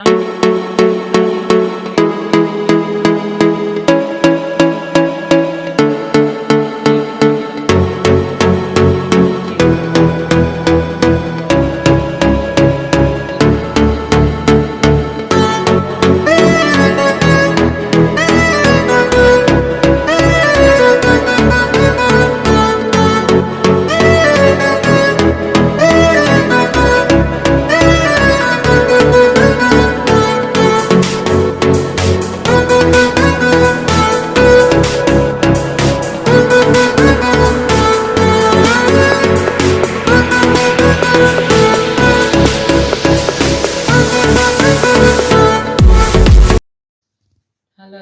Hello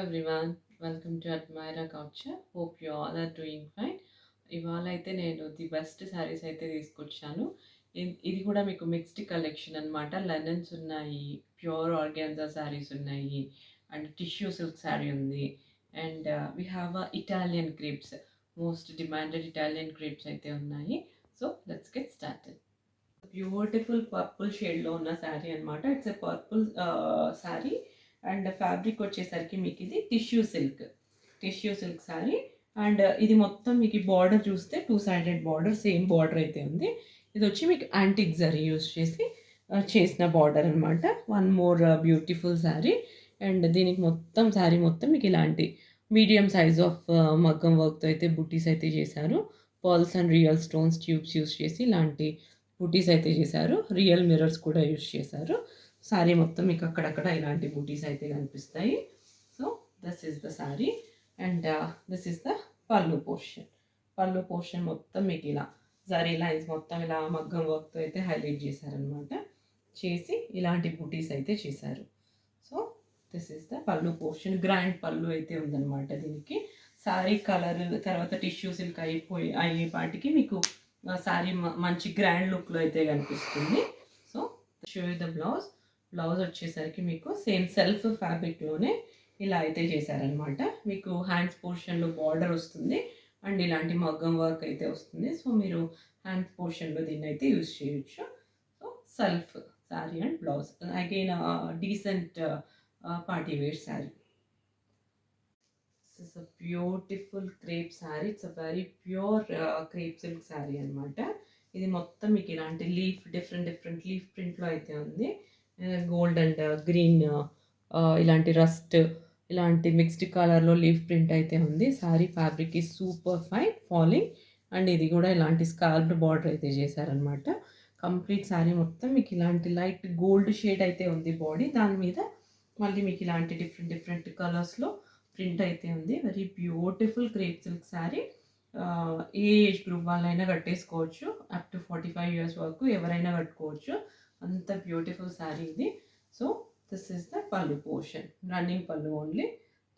everyone, welcome to Admaira culture. Hope you all are doing fine. ఇవాళ అయితే నేను the best saris అయితే తీసుకొచ్చాను. ఇది కూడా మీకు మిక్స్డ్ కలెక్షన్ అనమాట. లెనన్స్ ఉన్నాయి, ప్యూర్ ఆర్గాన్జా శారీస్ ఉన్నాయి, అండ్ టిష్యూ సిల్క్ శారీ ఉంది, and we have Italian crepes, most demanded Italian crepes అయితే ఉన్నాయి. So let's get started. Beautiful purple షేడ్లో ఉన్న శారీ అనమాట. It's a purple sari and fabric వచ్చేసరికి మీకు ఇది టిష్యూ సిల్క్ శారీ. అండ్ ఇది మొత్తం మీకు బార్డర్ చూస్తే 2 సైడెడ్ బార్డర్, సేమ్ బార్డర్ అయితే ఉంది. ఇది వచ్చి మీకు యాంటిక్ జరీ యూస్ చేసి చేసిన బార్డర్ అనమాట. One more beautiful sari. And దీనికి మొత్తం శారీ మొత్తం మీకు ఇలాంటి మీడియం సైజ్ ఆఫ్ మగ్గం వర్క్తో అయితే బుటీస్ అయితే చేశారు. Pearls and real stones tubes use చేసి ఇలాంటి బుటీస్ అయితే చేశారు. రియల్ మిర్రర్స్ కూడా యూస్ చేశారు. శారీ మొత్తం మీకు అక్కడక్కడ ఇలాంటి బూటీస్ అయితే కనిపిస్తాయి. So this is the sari and this is the pallu portion మొత్తం మీకు ఇలా జరీ లైన్స్ మొత్తం ఇలా మగ్గం వర్క్తో అయితే హైలైట్ చేశారనమాట. చేసి ఇలాంటి బూటీస్ అయితే చేశారు. So this is the pallu portion. Grand పళ్ళు అయితే ఉందన్నమాట దీనికి. శారీ కలర్ తర్వాత టిష్యూ సిల్క్ అయ్యేపాటికి మీకు శారీ మంచి గ్రాండ్ లుక్లో అయితే కనిపిస్తుంది. సో షో ద బ్లౌజ్ వచ్చేసరికి మీకు సేమ్ సెల్ఫ్ ఫ్యాబ్రిక్లోనే ఇలా అయితే చేశారనమాట. మీకు హ్యాండ్స్ పోర్షన్లో బార్డర్ వస్తుంది అండ్ ఇలాంటి మగ్గం వర్క్ అయితే వస్తుంది. సో మీరు హ్యాండ్స్ పోర్షన్లో దీన్ని అయితే యూజ్ చేయొచ్చు. So self sari and blouse again decent party wear sari. This is a beautiful crepe sari. It's a very pure crepe silk sari అనమాట. ఇది మొత్తం మీకు ఇలాంటి డిఫరెంట్ లీఫ్ ప్రింట్లో అయితే ఉంది. గోల్డ్ అండ్ గ్రీన్ ఇలాంటి రస్ట్ ఇలాంటి మిక్స్డ్ కలర్లో లీఫ్ ప్రింట్ అయితే ఉంది. శారీ ఫ్యాబ్రిక్ ఈ సూపర్ ఫైన్ ఫాలింగ్ అండ్ ఇది కూడా ఇలాంటి స్కాల్ప్డ్ బార్డర్ అయితే చేశారనమాట. కంప్లీట్ శారీ మొత్తం మీకు ఇలాంటి లైట్ గోల్డ్ షేడ్ అయితే ఉంది బాడీ. దాని మీద మళ్ళీ మీకు ఇలాంటి డిఫరెంట్ కలర్స్లో ప్రింట్ అయితే ఉంది. Very beautiful crepe silk sari. ఏ ఏజ్ గ్రూప్ వాళ్ళైనా కట్టేసుకోవచ్చు. అప్ టు 45 years వరకు ఎవరైనా కట్టుకోవచ్చు. అంత బ్యూటిఫుల్ శారీ ఇది. So this is the pallu portion, running పళ్ళు ఓన్లీ.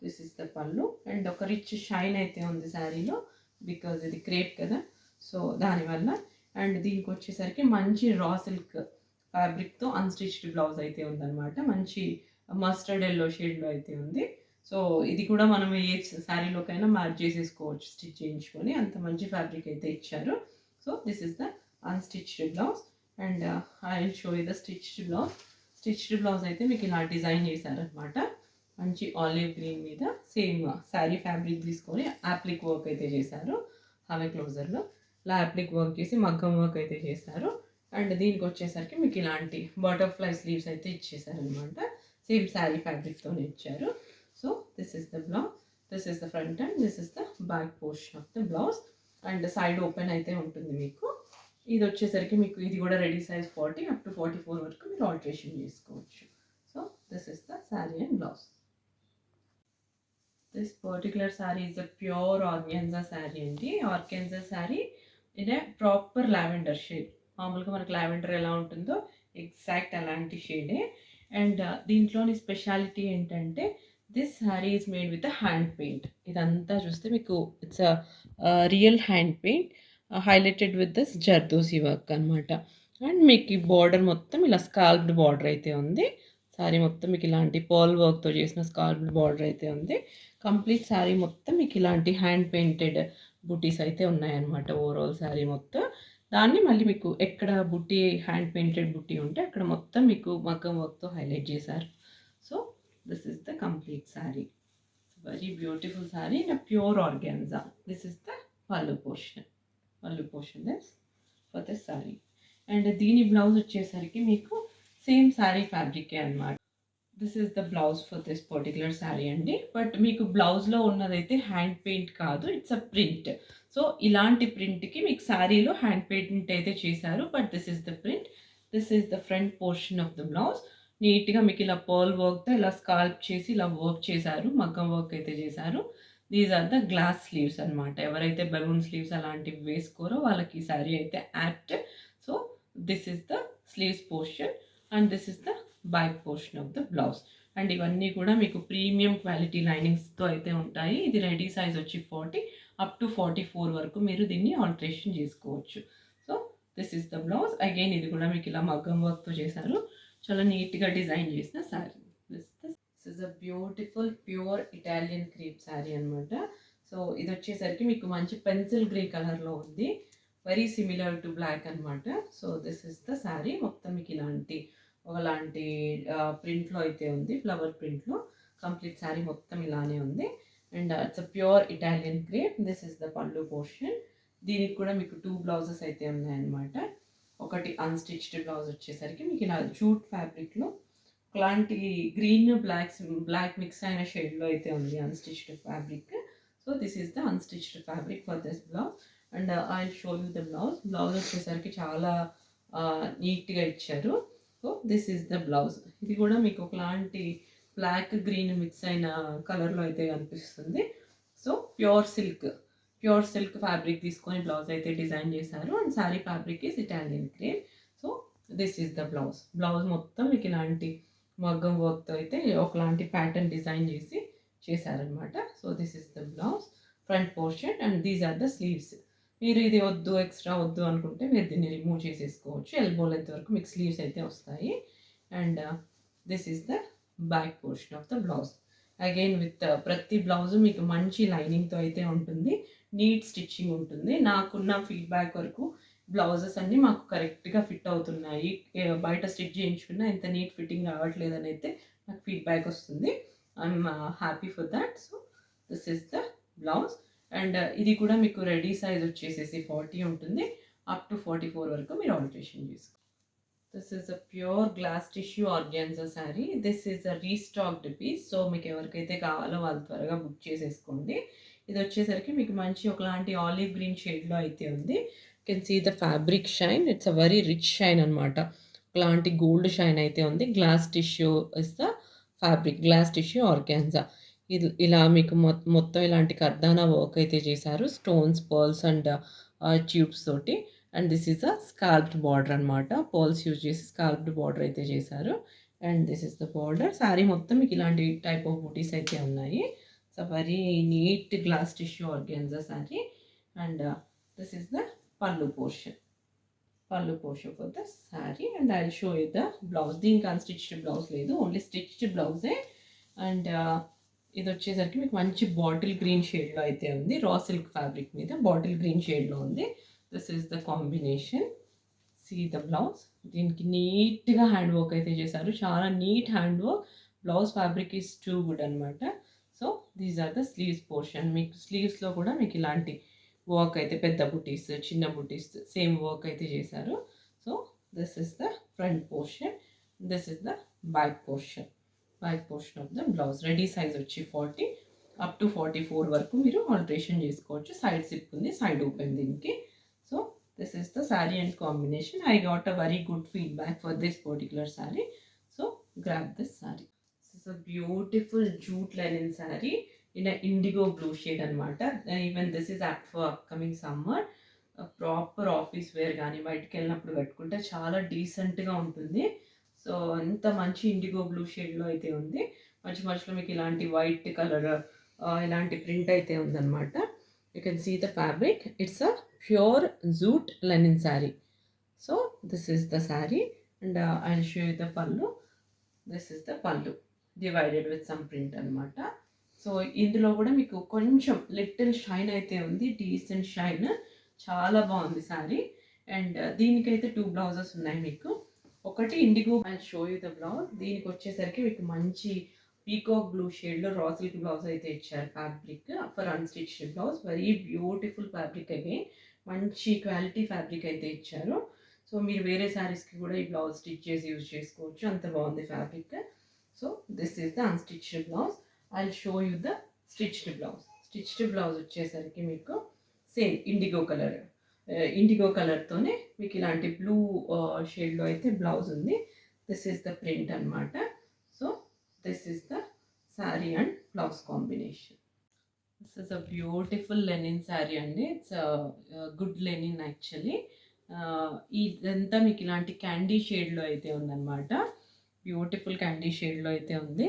దిస్ ఈస్ ద పళ్ళు అండ్ ఒక రిచ్ షైన్ అయితే ఉంది శారీలో బికాజ్ ఇది క్రేప్ కదా, సో దానివల్ల. అండ్ దీనికి వచ్చేసరికి మంచి రా సిల్క్ ఫ్యాబ్రిక్తో అన్స్టిచ్డ్ బ్లౌజ్ అయితే ఉందన్నమాట. మంచి మస్టర్డ్ ఎల్లో షేడ్లో అయితే ఉంది. సో ఇది కూడా మనం ఏ శారీలోకైనా మ్యాచ్ చేసేసుకోవచ్చు స్టిచ్ చేయించుకొని, అంత మంచి ఫ్యాబ్రిక్ అయితే ఇచ్చారు. So this is the unstitched blouse and I will show you the stitched blouse అయితే మీకు ఇలా డిజైన్ చేశారనమాట. మంచి ఆలివ్ గ్రీన్ మీద సేమ్ శారీ ఫ్యాబ్రిక్ తీసుకొని యాప్లిక్ వర్క్ అయితే చేశారు. హావే క్లోజర్లో ఇలా యాప్లిక్ వర్క్ చేసి మగ్గం వర్క్ అయితే చేశారు. అండ్ దీనికి వచ్చేసరికి మీకు ఇలాంటి బటర్ఫ్లై స్లీవ్స్ అయితే ఇచ్చేసారనమాట. సేమ్ శారీ ఫ్యాబ్రిక్తోనే ఇచ్చారు. So this is the blouse, this is the front and this is the back portion of the blouse. And side open అయితే ఉంటుంది మీకు. ఇది వచ్చేసరికి మీకు ఇది కూడా రెడీ సైజ్ 40 అప్ టు 44 వరకు మీరు ఆల్టరేషన్ చేసుకోవచ్చు. So this is the sari and blouse. This particular sari is a pure organza sari అండి. ఆర్గాన్జా శారీ ఇదే ప్రాపర్ లావెండర్ షేడ్. మామూలుగా మనకు లావెండర్ ఎలా ఉంటుందో ఎగ్జాక్ట్ అలాంటి షేడే. అండ్ దీంట్లోని స్పెషాలిటీ ఏంటంటే this sari is made with hand paint. ఇదంతా చూస్తే మీకు it's real hand paint highlighted with this zardozi work అనమాట. అండ్ మీకు ఈ బార్డర్ మొత్తం ఇలా స్కాల్ప్డ్ బార్డర్ అయితే ఉంది. శారీ మొత్తం మీకు ఇలాంటి పర్ల్ వర్క్తో చేసిన స్కాల్ప్డ్ బార్డర్ అయితే ఉంది. కంప్లీట్ శారీ మొత్తం మీకు ఇలాంటి హ్యాండ్ పెయింటెడ్ బుటీస్ అయితే ఉన్నాయన్నమాట. ఓవరాల్ శారీ మొత్తం దాన్ని మళ్ళీ మీకు ఎక్కడ బుట్టి హ్యాండ్ పెయింటెడ్ బుట్టి ఉంటే అక్కడ మొత్తం మీకు మగ్గం వర్క్తో హైలైట్ చేశారు. So this is the complete sari. Very beautiful sari in pure organza. This is the pallu portion. పల్లు portion this for the sari. And దీని బ్లౌజ్ వచ్చేసరికి మీకు సేమ్ శారీ ఫ్యాబ్రికే అనమాట. This is the blouse for this particular sari అండి. బట్ మీకు బ్లౌజ్లో ఉన్నదైతే హ్యాండ్ పెయింట్ కాదు, it's a print. So ఇలాంటి ప్రింట్కి మీకు శారీలో హ్యాండ్ పెయింట్ అయితే చేశారు. But this is the print. This is the front portion of the blouse. నీట్గా మీకు ఇలా పర్ల్ వర్క్తో ఇలా స్కాల్ప్ చేసి ఇలా వర్క్ చేశారు, మగ్గం వర్క్ అయితే చేశారు. These are the glass sleeves అనమాట. ఎవరైతే బెలూన్ స్లీవ్స్ అలాంటివి వేసుకోరో వాళ్ళకి ఈ శారీ అయితే apt. So this is the sleeves portion and this is the back portion of the blouse. And ఇవన్నీ కూడా మీకు ప్రీమియం క్వాలిటీ లైనింగ్స్తో అయితే ఉంటాయి. ఇది రెడీ సైజ్ వచ్చి 40 అప్ టు 44 వరకు మీరు దీన్ని ఆల్టరేషన్ చేసుకోవచ్చు. So this is the blouse. Again ఇది కూడా మీకు ఇలా మగ్గం వర్క్తో చేశారు, చాలా నీట్గా డిజైన్ చేసిన sari. This is a beautiful pure Italian creep sari అనమాట. సో ఇది వచ్చేసరికి మీకు మంచి పెన్సిల్ గ్రే కలర్లో ఉంది, వెరీ సిమిలర్ టు బ్లాక్ అనమాట. So this is the sari. మొత్తం మీకు ఇలాంటి ఒకలాంటి ప్రింట్లో అయితే ఉంది, ఫ్లవర్ ప్రింట్లో. కంప్లీట్ శారీ మొత్తం ఇలానే ఉంది. And it's a pure Italian crepe. This is the pallu portion. దీనికి కూడా మీకు 2 బ్లౌజెస్ అయితే ఉన్నాయన్నమాట. ఒకటి అన్స్టిచ్డ్ బ్లౌజ్ వచ్చేసరికి మీకు ఇలా జూట్ ఫ్యాబ్రిక్లో ఒకలాంటి గ్రీన్ బ్లాక్ మిక్స్ అయిన షేడ్లో అయితే ఉంది unstitched fabric. So this is the unstitched fabric for this blouse. And I show you the blouse. Blouse వచ్చేసరికి చాలా నీట్గా ఇచ్చారు. So this is the blouse. ఇది కూడా మీకు ఒకలాంటి బ్లాక్ గ్రీన్ మిక్స్ అయిన కలర్లో అయితే కనిపిస్తుంది. సో ప్యూర్ సిల్క్ ఫ్యాబ్రిక్ తీసుకొని బ్లౌజ్ అయితే డిజైన్ చేశారు. And sari fabric is Italian crepe. So this is the blouse. Blouse మొత్తం మీకు ఇలాంటి మగ్గం వర్క్తో అయితే ఒకలాంటి ప్యాటర్న్ డిజైన్ చేశారనమాట. So this is the blouse front portion and these are the sleeves. మీరు ఇది వద్దు, ఎక్స్ట్రా వద్దు అనుకుంటే మీరు దీన్ని రిమూవ్ చేసేసుకోవచ్చు. ఎల్బో లెంత్ వరకు మీకు స్లీవ్స్ అయితే వస్తాయి. And this is the back portion of the blouse. Again with ప్రతి బ్లౌజ్ మీకు మంచి లైనింగ్తో అయితే ఉంటుంది, నీట్ స్టిచ్చింగ్ ఉంటుంది. నాకున్న ఫీడ్బ్యాక్ వరకు బ్లౌజెస్ అన్నీ మాకు కరెక్ట్గా ఫిట్ అవుతున్నాయి, బయట స్టిచ్ చేయించుకున్నా ఇంత నీట్ ఫిట్టింగ్ రావట్లేదని అయితే నాకు ఫీడ్బ్యాక్ వస్తుంది. I'm happy for that. So this is the blouse. And ఇది కూడా మీకు రెడీ సైజ్ వచ్చేసేసి 40 ఉంటుంది, అప్ టు 44 వరకు మీరు ఆల్టరేషన్ చేసుకో. This is a pure glass tissue organza sari. This is a restocked piece. So మీకు ఎవరికైతే కావాలో వాళ్ళు త్వరగా బుక్ చేసేసుకోండి. ఇది వచ్చేసరికి మీకు మంచి ఒకలాంటి ఆలివ్ గ్రీన్ షేడ్లో అయితే ఉంది. You can see the fabric shine. It's a very rich shine అనమాట. ఒకలాంటి గోల్డ్ షైన్ అయితే ఉంది. Glass tissue is the fabric, glass tissue organza. ఇది ఇలా మీకు మొత్తం ఇలాంటి కర్దానా వర్క్ అయితే చేశారు, స్టోన్స్, పర్ల్స్ అండ్ ట్యూబ్స్ తోటి. And this is a scalloped border అనమాట. పర్ల్స్ యూజ్ చేసి స్కాల్ప్డ్ బార్డర్ అయితే చేశారు. And this is the border. Sari మొత్తం మీకు ఇలాంటి టైప్ ఆఫ్ బూటీస్ అయితే ఉన్నాయి. So very neat glass tissue organza sari. And this is the pallu portion for the sari. And I will show you the blouse. దీనికి అన్స్టిచ్డ్ బ్లౌజ్ లేదు, ఓన్లీ స్టిచ్డ్ బ్లౌజే. And ఇది వచ్చేసరికి మీకు మంచి బాటిల్ గ్రీన్ షేడ్లో అయితే ఉంది, రా సిల్క్ ఫ్యాబ్రిక్ మీద బాటిల్ గ్రీన్ షేడ్లో ఉంది. This is the combination. See the blouse. దీనికి నీట్గా హ్యాండ్ వర్క్ అయితే చేశారు, చాలా neat hand work. Blouse fabric is too good అనమాట. So these are the sleeves portion. మీకు స్లీవ్స్లో కూడా మీకు ఇలాంటి వర్క్ అయితే పెద్ద బుటీస్, చిన్న బుటీస్ సేమ్ వర్క్ అయితే చేశారు. So this is the front portion. This is the back portion of the blouse. Ready size వచ్చి 40 అప్ టు 44 వరకు మీరు ఆల్టరేషన్ చేసుకోవచ్చు. సైడ్ సిప్ ఉంది, సైడ్ ఓపెన్ దీనికి. So this is the sari and combination. I got a very good feedback for this particular sari. So grab this sari. This is a beautiful jute linen sari in a IndiGo blue shade అనమాట. Even this is apt for upcoming summer. Proper office wear కానీ బయటకు వెళ్ళినప్పుడు కట్టుకుంటే చాలా డీసెంట్గా ఉంటుంది. So అంత మంచి ఇండిగో బ్లూ షేడ్లో అయితే ఉంది. మధ్యలో మీకు ఇలాంటి వైట్ కలర్ ఇలాంటి ప్రింట్ అయితే ఉందన్నమాట. You can see the fabric. It's a pure jute linen sari. So this is the sari and I will show you the pallu. This is the pallu divided with some print అనమాట. సో ఇందులో కూడా మీకు కొంచెం లిటిల్ షైన్ అయితే ఉంది, డీసెంట్ షైన్. చాలా బాగుంది శారీ. అండ్ దీనికైతే 2 బ్లౌజెస్ ఉన్నాయి మీకు. ఒకటి IndiGo, I show you the blouse. దీనికి వచ్చేసరికి మీకు మంచి పీకాక్ బ్లూ షేడ్లో రా సిల్క్ బ్లౌజ్ అయితే ఇచ్చారు. Fabric for unstitched blouse, very beautiful fabric again. మంచి క్వాలిటీ ఫ్యాబ్రిక్ అయితే ఇచ్చారు. సో మీరు వేరే శారీస్కి కూడా ఈ బ్లౌజ్ స్టిచ్ చేసి యూజ్ చేసుకోవచ్చు, అంత బాగుంది fabric. So this is the unstitched blouse. I show you the stitched blouse. Stitched blouse వచ్చేసరికి మీకు సేమ్ ఇండిగో కలర్తోనే మీకు ఇలాంటి బ్లూ షేడ్లో అయితే బ్లౌజ్ ఉంది. దిస్ ఈస్ ద ప్రింట్ అనమాట. So this is the sari and blouse combination. This is a beautiful linen sari అండి. It's good linen actually. ఇదంతా మీకు ఇలాంటి క్యాండీ షేడ్లో అయితే ఉందన్నమాట. బ్యూటిఫుల్ క్యాండీ షేడ్లో అయితే ఉంది.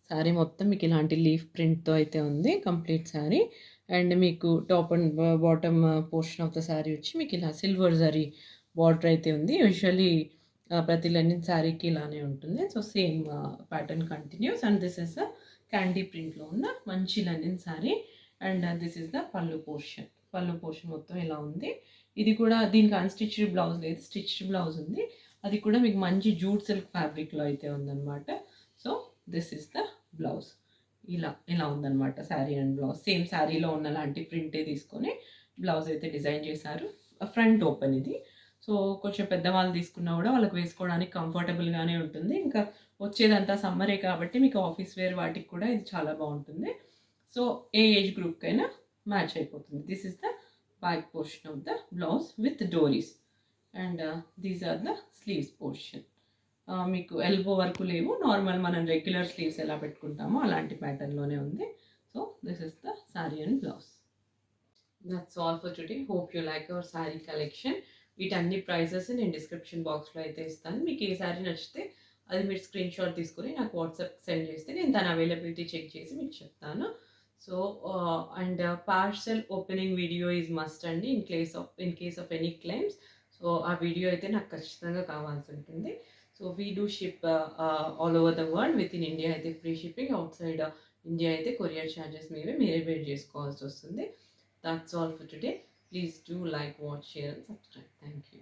శారీ మొత్తం మీకు ఇలాంటి లీఫ్ ప్రింట్తో అయితే ఉంది కంప్లీట్ శారీ. అండ్ మీకు top and bottom portion of the sari వచ్చి మీకు ఇలా సిల్వర్ జరీ బార్డర్ అయితే ఉంది. యూజువల్లీ ప్రతి లెనిన్ శారీకి ఇలానే ఉంటుంది. So same pattern continues. And this is the candy ప్రింట్లో ఉన్న మంచి linen sari. And this is the pallu portion మొత్తం ఇలా ఉంది. ఇది కూడా దీనికి అన్‌స్టిచ్డ్ బ్లౌజ్ లేదు, స్టిచ్డ్ బ్లౌజ్ ఉంది. అది కూడా మీకు మంచి జూట్ సిల్క్ ఫ్యాబ్రిక్లో అయితే ఉందన్నమాట. So this is the blouse. ఇలా ఉందన్నమాట శారీ అండ్ బ్లౌజ్. సేమ్ శారీలో ఉన్న లాంటి ప్రింటే తీసుకొని బ్లౌజ్ అయితే డిజైన్ చేశారు. ఫ్రంట్ ఓపెన్ ఇది. సో కొంచెం పెద్దవాళ్ళు తీసుకున్నా కూడా వాళ్ళకి వేసుకోవడానికి కంఫర్టబుల్గానే ఉంటుంది. ఇంకా వచ్చేదంతా సమ్మరే కాబట్టి మీకు ఆఫీస్ వేర్ వాటికి కూడా ఇది చాలా బాగుంటుంది. సో ఏ ఏజ్ గ్రూప్కైనా మ్యాచ్ అయిపోతుంది. This is the back portion of the blouse with డోరీస్. And these are the sleeves portion. మీకు ఎల్బో వరకు లేవు, నార్మల్ మనం రెగ్యులర్ స్లీవ్స్ ఎలా పెట్టుకుంటామో అలాంటి ప్యాటర్న్లోనే ఉంది. So this is the sari and blouse. That's all for today. Hope you like our sari collection. వీటన్ని ప్రైజెస్ నేను డిస్క్రిప్షన్ బాక్స్లో అయితే ఇస్తాను. మీకు ఏ శారీ నచ్చితే అది మీరు స్క్రీన్ షాట్ తీసుకొని నాకు వాట్సాప్ సెండ్ చేస్తే నేను దాని అవైలబిలిటీ చెక్ చేసి మీకు చెప్తాను. So and parcel opening video is must అండి in case of any claims. So ఆ వీడియో అయితే నాకు ఖచ్చితంగా కావాల్సి ఉంటుంది. So we do ship all over the world. Within India అయితే free shipping, outside India అయితే కొరియర్ ఛార్జెస్ మీరే పే చేసుకోవాల్సి వస్తుంది. That's all for today. Please do like, watch, share and subscribe. Thank you.